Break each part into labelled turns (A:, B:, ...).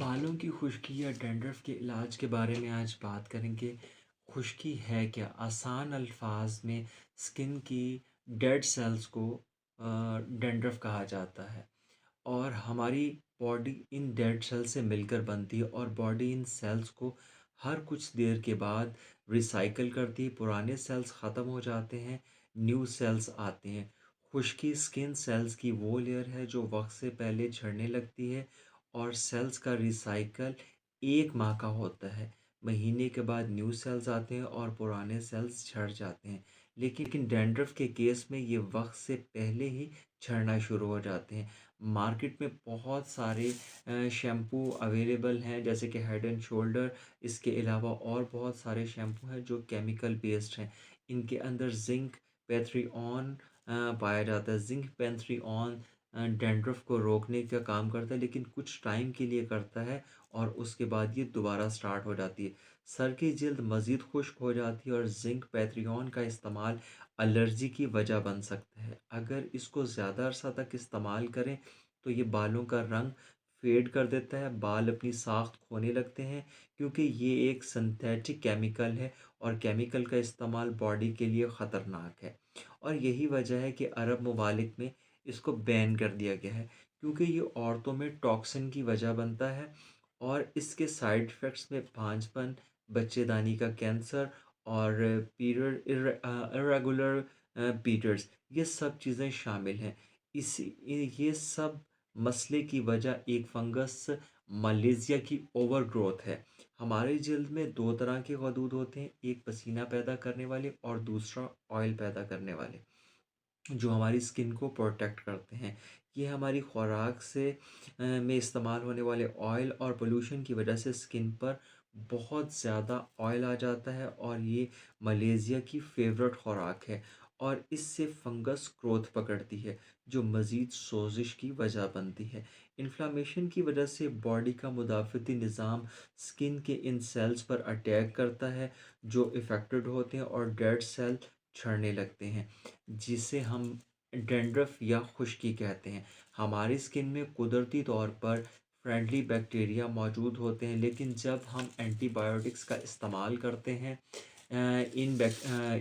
A: बालों की खुश्की या डैंड्रफ के इलाज के बारे में आज बात करेंगे। खुश्की है क्या? आसान अल्फाज में स्किन की डेड सेल्स को डैंड्रफ कहा जाता है। और हमारी बॉडी इन डेड सेल से मिलकर बनती है और बॉडी इन सेल्स को हर कुछ देर के बाद रिसाइकल करती है। पुराने सेल्स ख़त्म हो जाते हैं, न्यू सेल्स आते हैं। खुश्की स्किन सेल्स की वो लेयर है जो वक्त से पहले झड़ने लगती है और सेल्स का रिसाइकल 1 माह का होता है। महीने के बाद न्यू सेल्स आते हैं और पुराने सेल्स झड़ जाते हैं। लेकिन डैंड्रफ के केस में ये वक्त से पहले ही झड़ना शुरू हो जाते हैं। मार्केट में बहुत सारे शैम्पू अवेलेबल हैं, जैसे कि हेड एंड शोल्डर। इसके अलावा और बहुत सारे शैम्पू हैं जो केमिकल बेस्ड हैं। इनके अंदर जिंक पैथ्रियन पाया जाता है। जिंक पैथ्रियन डैंड्रफ को रोकने का काम करता है, लेकिन कुछ टाइम के लिए करता है और उसके बाद ये दोबारा स्टार्ट हो जाती है। सर की जल्द मज़ीद खुश्क हो जाती है और जिंक पैथ्रियन का इस्तेमाल एलर्जी की वजह बन सकता है। अगर इसको ज़्यादा अरसा तक इस्तेमाल करें तो ये बालों का रंग फेड कर देता है, बाल अपनी साख्त खोने लगते हैं, क्योंकि ये एक सिंथेटिक केमिकल है और केमिकल का इस्तेमाल बॉडी के लिए ख़तरनाक है। और यही वजह है कि अरब ममालिक में इसको बैन कर दिया गया है, क्योंकि ये औरतों में टॉक्सिन की वजह बनता है और इसके साइड इफ़ेक्ट्स में भांजपन, बच्चेदानी का कैंसर और पीरियड इरेगुलर पीरियड्स, ये सब चीज़ें शामिल हैं। ये सब मसले की वजह एक फंगस मलेशिया की ओवर ग्रोथ है। हमारे जल्द में दो तरह के गदूद होते हैं, एक पसीना पैदा करने वाले और दूसरा ऑयल पैदा करने वाले, जो हमारी स्किन को प्रोटेक्ट करते हैं। ये हमारी खुराक से में इस्तेमाल होने वाले ऑयल और पोल्यूशन की वजह से स्किन पर बहुत ज़्यादा ऑयल आ जाता है और ये मलेशिया की फेवरेट खुराक है और इससे फंगस ग्रोथ पकड़ती है, जो मज़ीद सोजिश की वजह बनती है। इन्फ्लामेशन की वजह से बॉडी का मुदाफ़ती निज़ाम स्किन के इन सेल्स पर अटैक करता है जो इफ़ेक्टेड होते हैं और डेड सेल झड़ने लगते हैं, जिसे हम डैंड्रफ या खुश्की कहते हैं। हमारी स्किन में कुदरती तौर पर फ्रेंडली बैक्टीरिया मौजूद होते हैं, लेकिन जब हम एंटीबायोटिक्स का इस्तेमाल करते हैं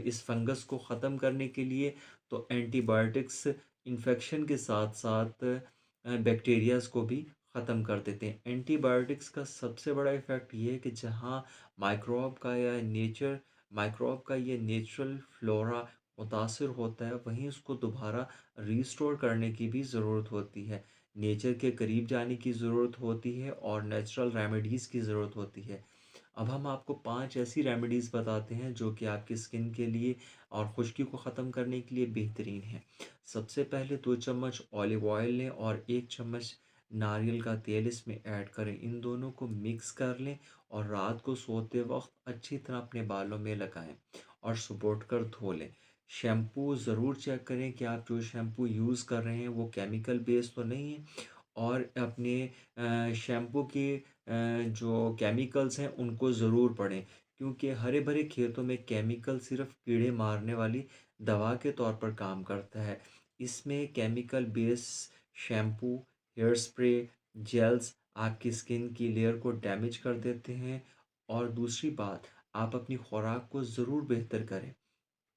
A: इस फंगस को ख़त्म करने के लिए, तो एंटीबायोटिक्स इन्फेक्शन के साथ साथ बैक्टीरियाज को भी ख़त्म कर देते हैं। एंटीबायोटिक्स का सबसे बड़ा इफ़ेक्ट ये है कि जहाँ माइक्रोब का ये नेचुरल फ्लोरा मुतासर होता है, वहीं उसको दोबारा रीस्टोर करने की भी ज़रूरत होती है। नेचर के करीब जाने की ज़रूरत होती है और नेचुरल रेमेडीज़ की ज़रूरत होती है। अब हम आपको 5 ऐसी रेमेडीज़ बताते हैं जो कि आपकी स्किन के लिए और खुश्की को ख़त्म करने के लिए बेहतरीन है। सबसे पहले 2 चम्मच ऑलिव ऑयल लें और 1 चम्मच नारियल का तेल इसमें ऐड करें। इन दोनों को मिक्स कर लें और रात को सोते वक्त अच्छी तरह अपने बालों में लगाएं और सुपोट कर धो लें। शैम्पू ज़रूर चेक करें कि आप जो शैम्पू यूज़ कर रहे हैं वो केमिकल बेस्ड तो नहीं है, और अपने शैम्पू के जो केमिकल्स हैं उनको ज़रूर पढ़ें, क्योंकि हरे भरे खेतों में केमिकल सिर्फ कीड़े मारने वाली दवा के तौर पर काम करता है। इसमें chemical base shampoo, hair spray, gels आपकी स्किन की लेयर को डैमेज कर देते हैं। और दूसरी बात, आप अपनी खुराक को ज़रूर बेहतर करें।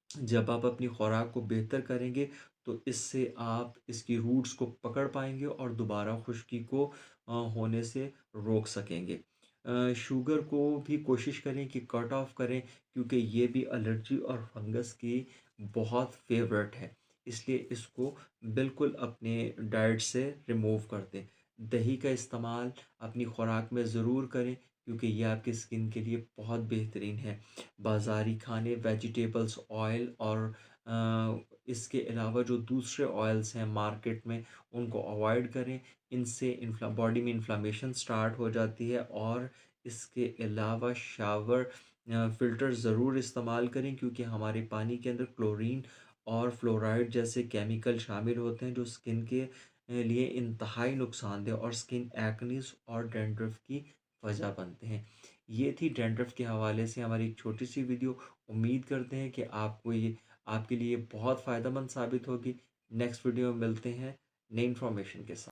A: जब आप अपनी खुराक को बेहतर करेंगे तो इससे आप इसकी रूट्स को पकड़ पाएंगे और दोबारा खुश्की को होने से रोक सकेंगे। शुगर को भी कोशिश करें कि कट ऑफ करें, क्योंकि ये भी एलर्जी और फंगस की बहुत फेवरेट है, इसलिए इसको बिल्कुल अपने डाइट से रिमूव कर दें। दही का इस्तेमाल अपनी खुराक में ज़रूर करें, क्योंकि ये आपकी स्किन के लिए बहुत बेहतरीन है। बाज़ारी खाने, वेजिटेबल्स ऑयल और इसके अलावा जो दूसरे ऑयल्स हैं मार्केट में, उनको अवॉइड करें। इनसे बॉडी में इन्फ्लामेशन स्टार्ट हो जाती है। और इसके अलावा शावर फ़िल्टर ज़रूर इस्तेमाल करें, क्योंकि हमारे पानी के अंदर क्लोरीन और फ्लोराइड जैसे केमिकल शामिल होते हैं जो स्किन के लिए इंतहाई नुकसानदेह और स्किन एक्नीज और डैंड्रफ की वजह बनते हैं। ये थी डैंड्रफ के हवाले से हमारी एक छोटी सी वीडियो। उम्मीद करते हैं कि आपको ये आपके लिए बहुत फ़ायदेमंद साबित होगी। नेक्स्ट वीडियो में मिलते हैं नई इन्फॉर्मेशन के साथ।